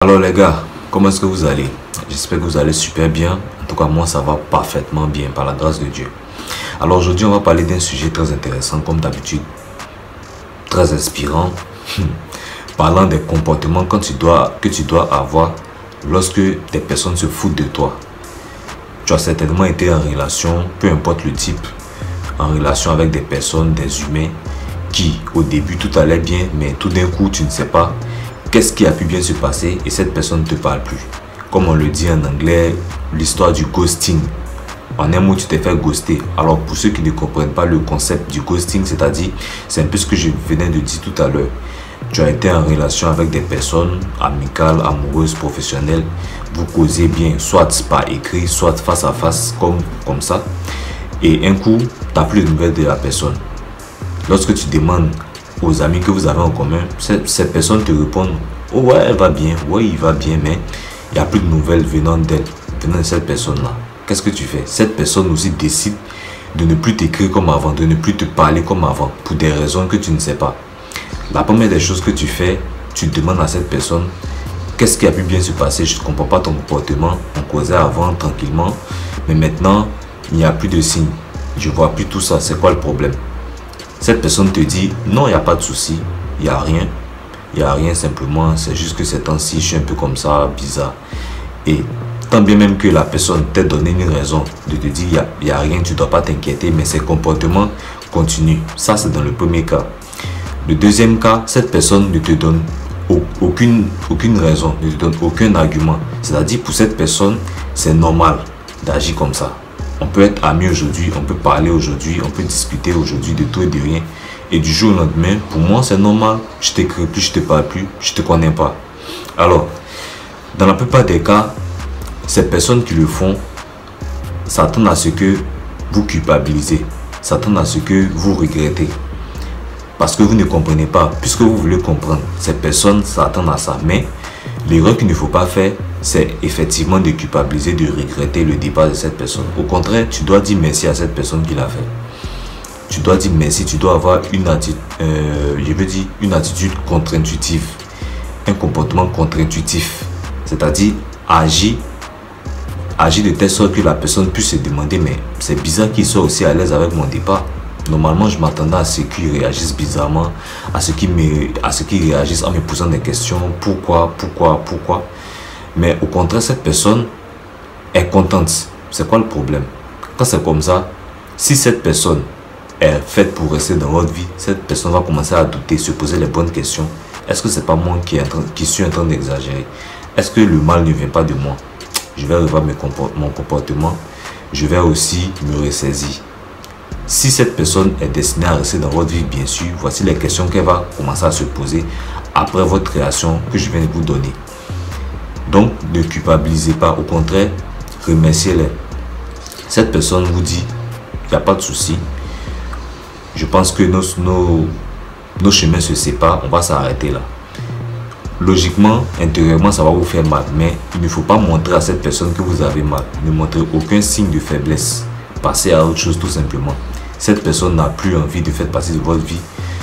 Alors les gars, comment est-ce que vous allez? J'espère que vous allez super bien. En tout cas, moi ça va parfaitement bien par la grâce de Dieu. Alors aujourd'hui, on va parler d'un sujet très intéressant comme d'habitude, très inspirant, parlant des comportements que tu dois avoir lorsque des personnes se foutent de toi. Tu as certainement été en relation, peu importe le type, en relation avec des personnes, des humains qui au début tout allait bien, mais tout d'un coup tu ne sais pas qu'est-ce qui a pu bien se passer et cette personne ne te parle plus. Comme on le dit en anglais, l'histoire du ghosting. En un mot, tu t'es fait ghoster. Alors pour ceux qui ne comprennent pas le concept du ghosting, c'est-à-dire, c'est un peu ce que je venais de dire tout à l'heure. Tu as été en relation avec des personnes amicales, amoureuses, professionnelles. Vous causez bien, soit par écrit, soit face à face, comme ça. Et un coup, tu n'as plus de nouvelles de la personne. Lorsque tu demandes aux amis que vous avez en commun, ces personnes te répondent: oh ouais, elle va bien, ouais, il va bien, mais il n'y a plus de nouvelles venant d'elle, venant de cette personne-là. Qu'est-ce que tu fais? Cette personne aussi décide de ne plus t'écrire comme avant, de ne plus te parler comme avant, pour des raisons que tu ne sais pas. La première des choses que tu fais, tu demandes à cette personne: qu'est-ce qui a pu bien se passer? Je ne comprends pas ton comportement. On causait avant tranquillement, mais maintenant, il n'y a plus de signes. Je ne vois plus tout ça. C'est quoi le problème? Cette personne te dit: non, il n'y a pas de souci, il n'y a rien. Il n'y a rien, simplement, c'est juste que ces temps-ci, je suis un peu comme ça, bizarre. Et tant bien même que la personne t'a donné une raison de te dire: il n'y a rien, tu ne dois pas t'inquiéter, mais ses comportements continuent. Ça, c'est dans le premier cas. Le deuxième cas, cette personne ne te donne aucune raison, ne te donne aucun argument. C'est-à-dire, pour cette personne, c'est normal d'agir comme ça. On peut être amis aujourd'hui, on peut parler aujourd'hui, on peut discuter aujourd'hui de tout et de rien. Et du jour au lendemain, pour moi, c'est normal. Je t'écris plus, je te parle plus, je te connais pas. Alors, dans la plupart des cas, ces personnes qui le font s'attendent à ce que vous culpabilisez, s'attendent à ce que vous regrettez. Parce que vous ne comprenez pas, puisque vous voulez comprendre. Ces personnes s'attendent à ça. Mais l'erreur qu'il ne faut pas faire, c'est effectivement de culpabiliser, de regretter le départ de cette personne. Au contraire, tu dois dire merci à cette personne qui l'a fait. Tu dois dire merci, tu dois avoir une attitude contre-intuitive, un comportement contre-intuitif. C'est-à-dire agir de telle sorte que la personne puisse se demander: mais c'est bizarre qu'il soit aussi à l'aise avec mon départ. Normalement, je m'attendais à ce qu'il réagisse bizarrement, à ce qu'il réagisse en me posant des questions. Pourquoi? Mais au contraire, cette personne est contente. C'est quoi le problème? Quand c'est comme ça, si cette personne est faite pour rester dans votre vie, cette personne va commencer à douter, se poser les bonnes questions. Est-ce que c'est pas moi qui suis en train d'exagérer? Est-ce que le mal ne vient pas de moi? Je vais revoir mon comportement. Je vais aussi me ressaisir. Si cette personne est destinée à rester dans votre vie, bien sûr, voici les questions qu'elle va commencer à se poser après votre réaction que je viens de vous donner. Donc, ne culpabilisez pas, au contraire, remerciez-les. Cette personne vous dit: il n'y a pas de souci. Je pense que nos chemins se séparent, on va s'arrêter là. Logiquement, intérieurement, ça va vous faire mal, mais il ne faut pas montrer à cette personne que vous avez mal. Ne montrez aucun signe de faiblesse. Passez à autre chose tout simplement. Cette personne n'a plus envie de faire partie de votre vie.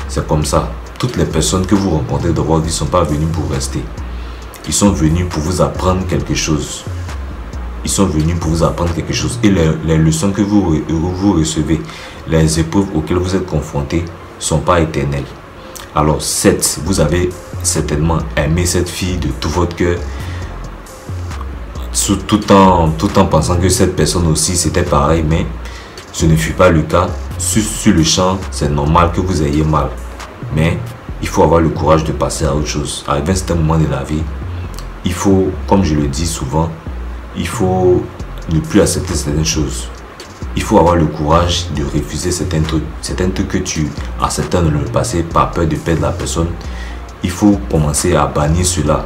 C'est comme ça. Toutes les personnes que vous rencontrez dans votre vie ne sont pas venues pour rester. Ils sont venus pour vous apprendre quelque chose. Ils sont venus pour vous apprendre quelque chose. Et les leçons que vous recevez, les épreuves auxquelles vous êtes confrontés, ne sont pas éternelles. Alors, vous avez certainement aimé cette fille de tout votre cœur, tout en pensant que cette personne aussi c'était pareil, mais ce ne fut pas le cas. Sur le champ, c'est normal que vous ayez mal, mais il faut avoir le courage de passer à autre chose. Arrivé à un certain moment de la vie, il faut, comme je le dis souvent, il faut ne plus accepter certaines choses. Il faut avoir le courage de refuser certains trucs que tu acceptais dans le passé par peur de perdre la personne. Il faut commencer à bannir cela.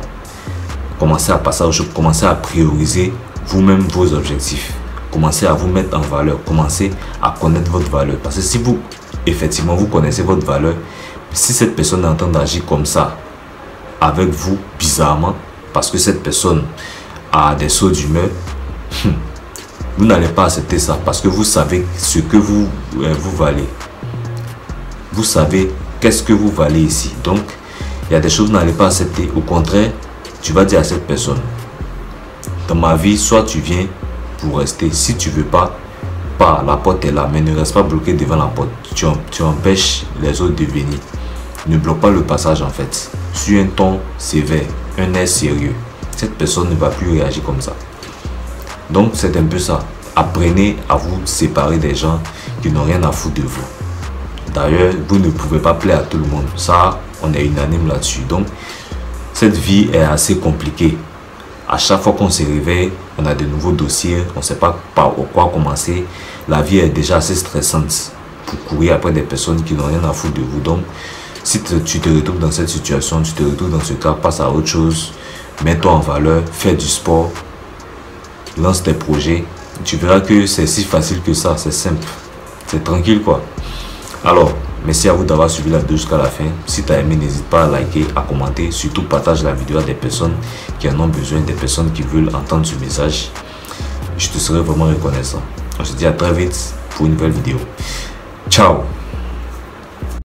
Commencez à passer aux choses, commencez à prioriser vous-même vos objectifs. Commencez à vous mettre en valeur, commencez à connaître votre valeur. Parce que si vous, effectivement, vous connaissez votre valeur, si cette personne est en train d'agir comme ça avec vous, bizarrement, parce que cette personne a des sauts d'humeur, vous n'allez pas accepter ça parce que vous savez ce que vous valez. Vous savez qu'est-ce que vous valez ici. Donc, il y a des choses que vous n'allez pas accepter. Au contraire, tu vas dire à cette personne, dans ma vie, soit tu viens pour rester. Si tu veux pas, la porte est là, mais ne reste pas bloqué devant la porte. Tu empêches les autres de venir. Ne bloque pas le passage en fait. Sur un ton sévère, un air sérieux. Cette personne ne va plus réagir comme ça. Donc c'est un peu ça. Apprenez à vous séparer des gens qui n'ont rien à foutre de vous. D'ailleurs, vous ne pouvez pas plaire à tout le monde. Ça, on est unanime là-dessus. Donc, cette vie est assez compliquée. À chaque fois qu'on se réveille, on a de nouveaux dossiers. On ne sait pas par quoi commencer. La vie est déjà assez stressante pour courir après des personnes qui n'ont rien à foutre de vous. Donc, si tu te retrouves dans cette situation, tu te retrouves dans ce cas, passe à autre chose. Mets-toi en valeur, fais du sport, lance tes projets. Tu verras que c'est si facile que ça, c'est simple. C'est tranquille quoi. Alors, merci à vous d'avoir suivi la vidéo jusqu'à la fin. Si tu as aimé, n'hésite pas à liker, à commenter. Surtout, partage la vidéo à des personnes qui en ont besoin, des personnes qui veulent entendre ce message. Je te serai vraiment reconnaissant. On se dit à très vite pour une nouvelle vidéo. Ciao!